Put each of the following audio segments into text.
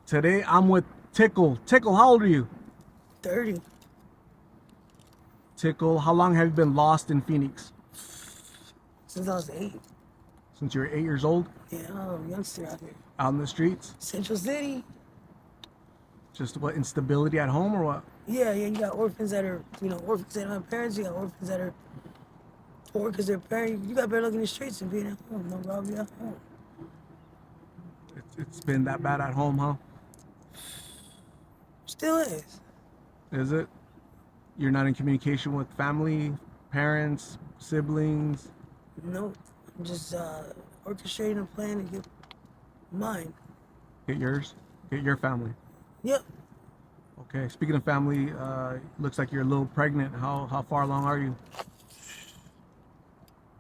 Today I'm with Tickle. Tickle, how old are you? 30. Tickle, how long have you been lost in Phoenix? Since I was 8. Since you were 8 years old? Yeah, I'm a youngster out here. Out in the streets? Central City. Just what, instability at home or what? Yeah, you got orphans that are, orphans that don't have parents. You got orphans that are poor because their parents. You got better luck in the streets than being at home. No robbery at home. It's been that bad at home, huh? Still is. Is it? You're not in communication with family, parents, siblings? Nope. I'm just orchestrating a plan to get mine. Get yours? Get your family. Yep. Okay, speaking of family, looks like you're a little pregnant. How far along are you?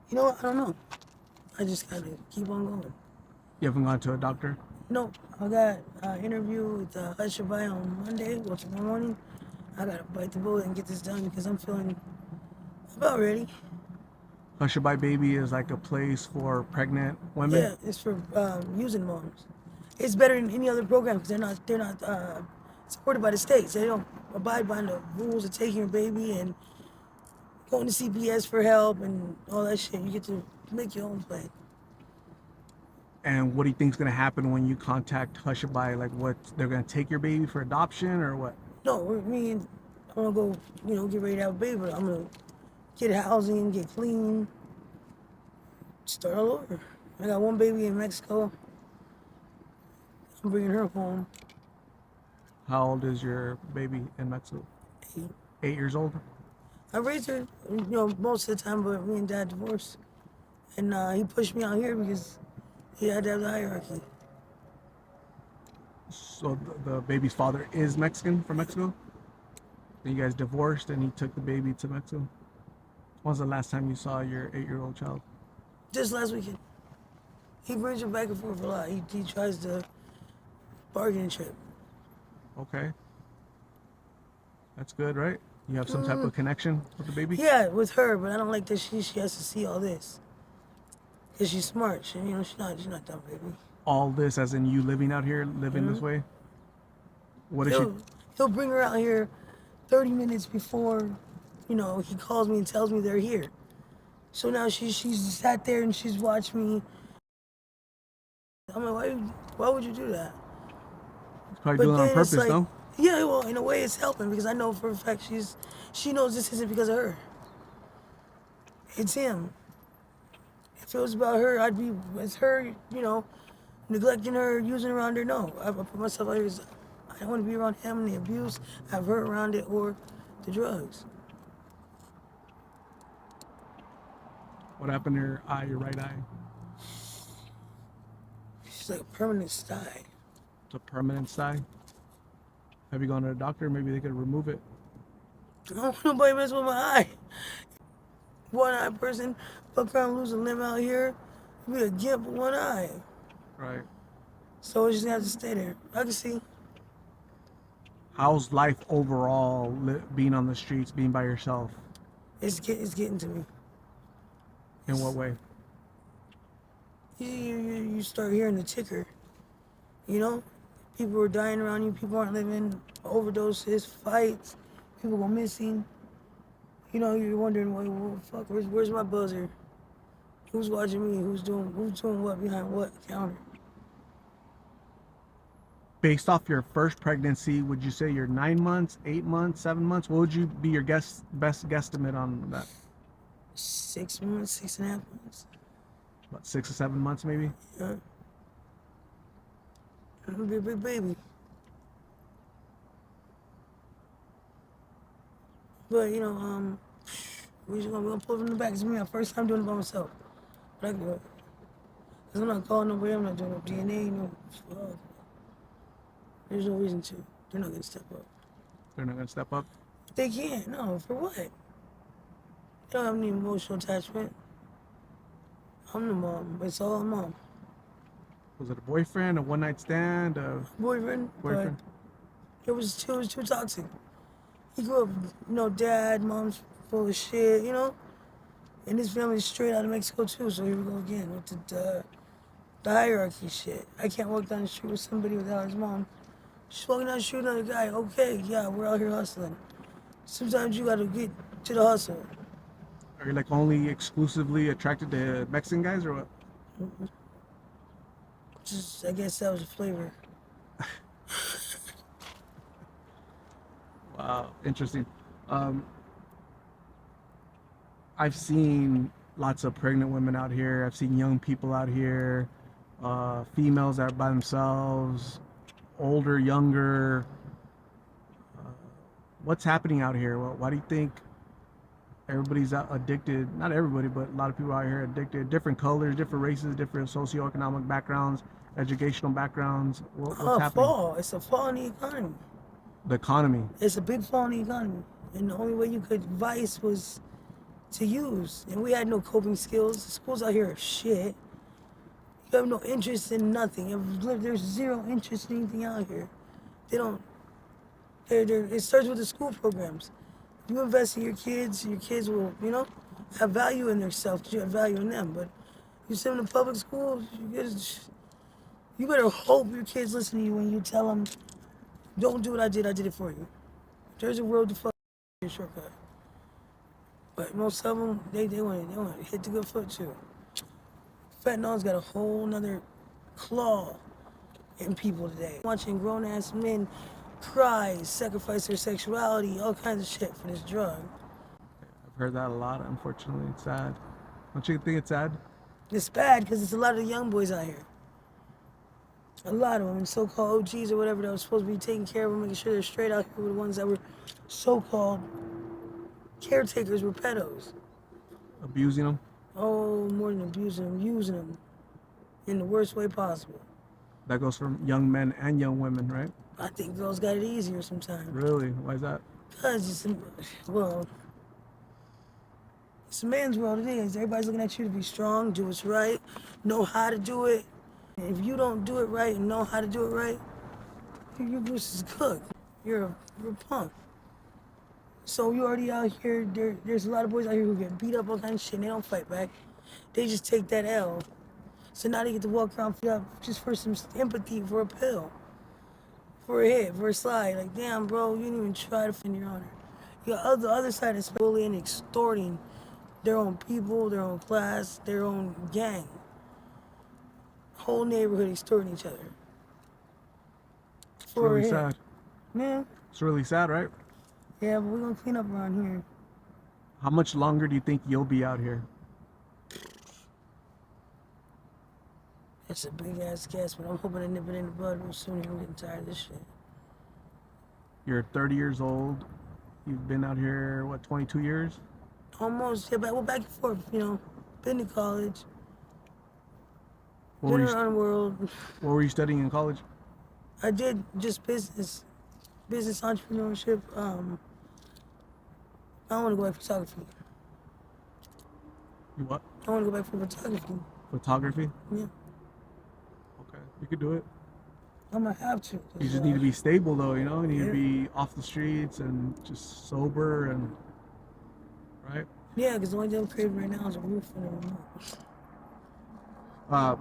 You know what? I don't know. I just gotta keep on going. You haven't gone to a doctor? Nope. I got an interview with Hardships on Monday, or tomorrow morning. I gotta bite the bullet and get this done because I'm feeling about ready. Hushabye Baby is like a place for pregnant women. Yeah, it's for using moms. It's better than any other program because they're not supported by the states. They don't abide by the rules of taking your baby and going to CPS for help and all that shit. You get to make your own plan. And what do you think is going to happen when you contact Hushabye? Like, what, they're going to take your baby for adoption or what? No, me and I'm gonna go, get ready to have a baby. But I'm gonna get housing, get clean, start all over. I got one baby in Mexico. I'm bringing her home. How old is your baby in Mexico? 8. 8 years old? I raised her, most of the time, but me and Dad divorced. And he pushed me out here because he had to have the hierarchy. So the baby's father is Mexican, from Mexico? And you guys divorced and he took the baby to Mexico? When was the last time you saw your 8-year-old child? Just last weekend. He brings her back and forth a lot. He tries to bargain trip. Okay. That's good, right? You have some type of connection with the baby? Yeah, with her, but I don't like that she has to see all this. Because she's smart. She's not dumb, baby. All this as in you living out here, living this way? What is she? He'll bring her out here 30 minutes before, he calls me and tells me they're here. So now she's sat there and she's watched me. I'm like, why would you do that? He's probably doing it on purpose, like, no? Yeah, well, in a way it's helping because I know for a fact she knows this isn't because of her. It's him. If it was about her, I'd be with her, neglecting her, using her around her. No, I put myself out here as I don't want to be around him and the abuse, have her around it, or the drugs. What happened to your eye, your right eye? She's like a permanent sty. It's a permanent sty? Have you gone to a doctor? Maybe they could remove it. I don't want nobody mess with my eye. One eye person, fuck around, lose a limb out here, be a gimp with one eye. Right. So we just have to stay there. I can see. How's life overall, being on the streets, being by yourself? It's getting to me. In what way? You start hearing the ticker. People are dying around you. People aren't living. Overdoses, fights. People go missing. You're wondering, well, fuck, where's my buzzer? Who's watching me? Who's doing what behind what counter? Based off your first pregnancy, would you say you're 9 months, 8 months, 7 months? What would you be your best guesstimate on that? 6 months, 6.5 months. About 6 or 7 months, maybe? Yeah. I'm gonna be a big baby. But, we're gonna pull it from the back. It's me, my first time doing it by myself. But I can do it. Because I'm not calling nobody, I'm not doing no DNA, no fuck. There's no reason to. They're not gonna step up. They're not going to step up? They can't, no, for what? They don't have any emotional attachment. I'm the mom, it's all mom. Was it a boyfriend, a one-night stand, a Boyfriend? boyfriend? But it was too toxic. He grew up, dad, mom's full of shit, And his family's straight out of Mexico too, so here we go again with the hierarchy shit. I can't walk down the street with somebody without his mom She's walking down the street, another guy. Okay, yeah, we're out here hustling. Sometimes you gotta get to the hustle. Are you like only exclusively attracted to Mexican guys or what? Just, I guess that was the flavor. Wow, interesting. Um, I've seen lots of pregnant women out here. I've seen young people out here, females that are by themselves, older, younger. What's happening out here? Why do you think everybody's addicted? Not everybody, but a lot of people out here are addicted. Different colors, different races, different socioeconomic backgrounds, educational backgrounds. What's happening? Fall. It's a fall in the economy. The economy. It's a big fall in the economy. And the only way you could vice was to use. And we had no coping skills. The schools out here are shit. You have no interest in nothing. There's zero interest in anything out here. They don't. It starts with the school programs. If you invest in your kids will, have value in themselves because you have value in them. But you send them to public schools, you better hope your kids listen to you when you tell them, don't do what I did it for you. There's a road to fuck a shortcut. But most of them, they want to hit the good foot too. Fentanyl's got a whole nother claw in people today. Watching grown ass men cry, sacrifice their sexuality, all kinds of shit for this drug. I've heard that a lot. Unfortunately, it's sad. Don't you think it's sad? It's bad because it's a lot of the young boys out here. A lot of them, so-called OGs or whatever, that was supposed to be taking care of them, making sure they're straight out here, were the ones that were so-called caretakers, were pedos. Abusing them? Oh, more than abusing them, using them in the worst way possible. That goes for young men and young women, right? I think girls got it easier sometimes. Really? Why is that? Because it's a man's world, it is. Everybody's looking at you to be strong, do what's right, know how to do it. If you don't do it right and know how to do it right, your goose is cooked. You're a punk. So you already out here, there's a lot of boys out here who get beat up all kind of shit and they don't fight back. They just take that L. So now they get to walk around just for some empathy, for a pill, for a hit, for a slide. Like, damn, bro, you didn't even try to defend your honor. You got the other side is bullying, extorting their own people, their own class, their own gang. Whole neighborhood extorting each other. It's really sad. Man. It's really sad, right? Yeah, but we're gonna clean up around here. How much longer do you think you'll be out here? It's a big ass guess, but I'm hoping to nip it in the bud real soon. I'm getting tired of this shit. You're 30 years old. You've been out here, what, 22 years? Almost, yeah, but we're back and forth, Been to college. What Been were you, around the world. what were you studying in college? I did just business entrepreneurship. I want to go back to photography. You what? I want to go back for photography. Photography? Yeah. Okay, you could do it. I'm gonna have to. You just need to be stable though, You need to be off the streets and just sober and, right? Yeah, because the only thing I'm craving right now is a roof and a remote.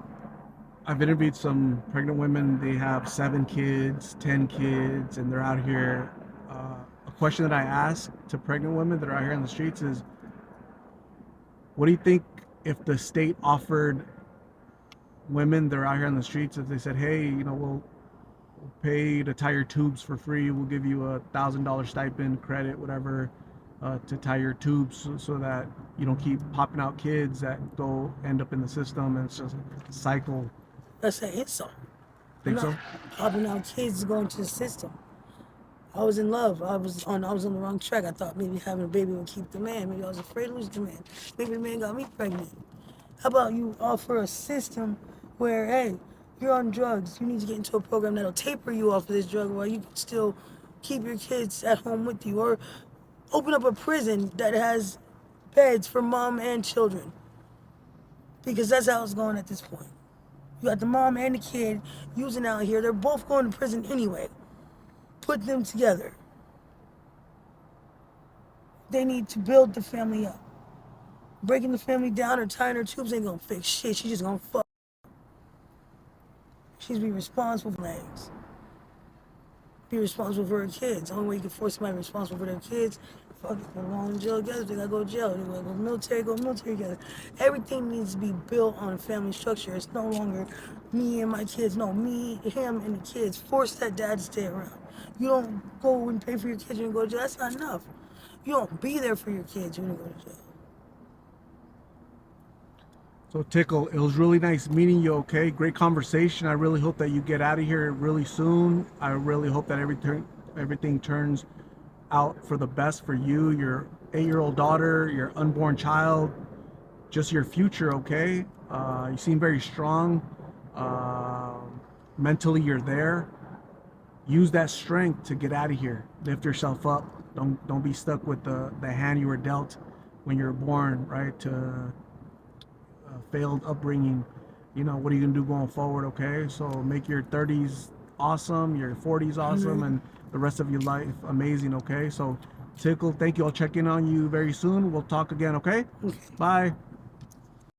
I've interviewed some pregnant women. They have 7 kids, 10 kids, and they're out here. A question that I ask to pregnant women that are out here in the streets is, what do you think if the state offered women that are out here on the streets, if they said, hey, we'll pay to tie your tubes for free, we'll give you $1,000 stipend, credit, whatever, to tie your tubes so that you don't keep popping out kids that go end up in the system, and it's just a cycle. That's an insult. Think so? Popping out kids going to the system. I was in love. I was on the wrong track. I thought maybe having a baby would keep the man. Maybe I was afraid to lose the man. Maybe the man got me pregnant. How about you offer a system where, hey, you're on drugs. You need to get into a program that'll taper you off of this drug while you can still keep your kids at home with you. Or open up a prison that has beds for mom and children. Because that's how it's going at this point. You got the mom and the kid using out here. They're both going to prison anyway. Put them together. They need to build the family up. Breaking the family down or tying her tubes ain't gonna fix shit. She's just gonna fuck. She's be responsible for things. be responsible for her kids. The only way you can force somebody to be responsible for their kids, fuck it, they're going to jail together. They gotta go to jail. They gotta go military together. Everything needs to be built on a family structure. It's no longer me and my kids. No, me, him, and the kids. Force that dad to stay around. You don't go and pay for your kids when you go to jail. That's not enough. You don't be there for your kids when you go to jail. So Tickle, it was really nice meeting you. Okay, great conversation. I really hope that you get out of here really soon. I really hope that everything turns out for the best for you, your 8-year-old daughter, your unborn child, just your future. Okay, you seem very strong. Uh, Mentally, you're there. Use that strength to get out of here. Lift yourself up. Don't be stuck with the hand you were dealt when you were born, right? To failed upbringing. You know, what are you gonna do going forward? Okay, so make your 30s awesome, your 40s awesome, and the rest of your life amazing. Okay, so Tickle, thank you. I'll check in on you very soon. We'll talk again. Okay, Okay. bye.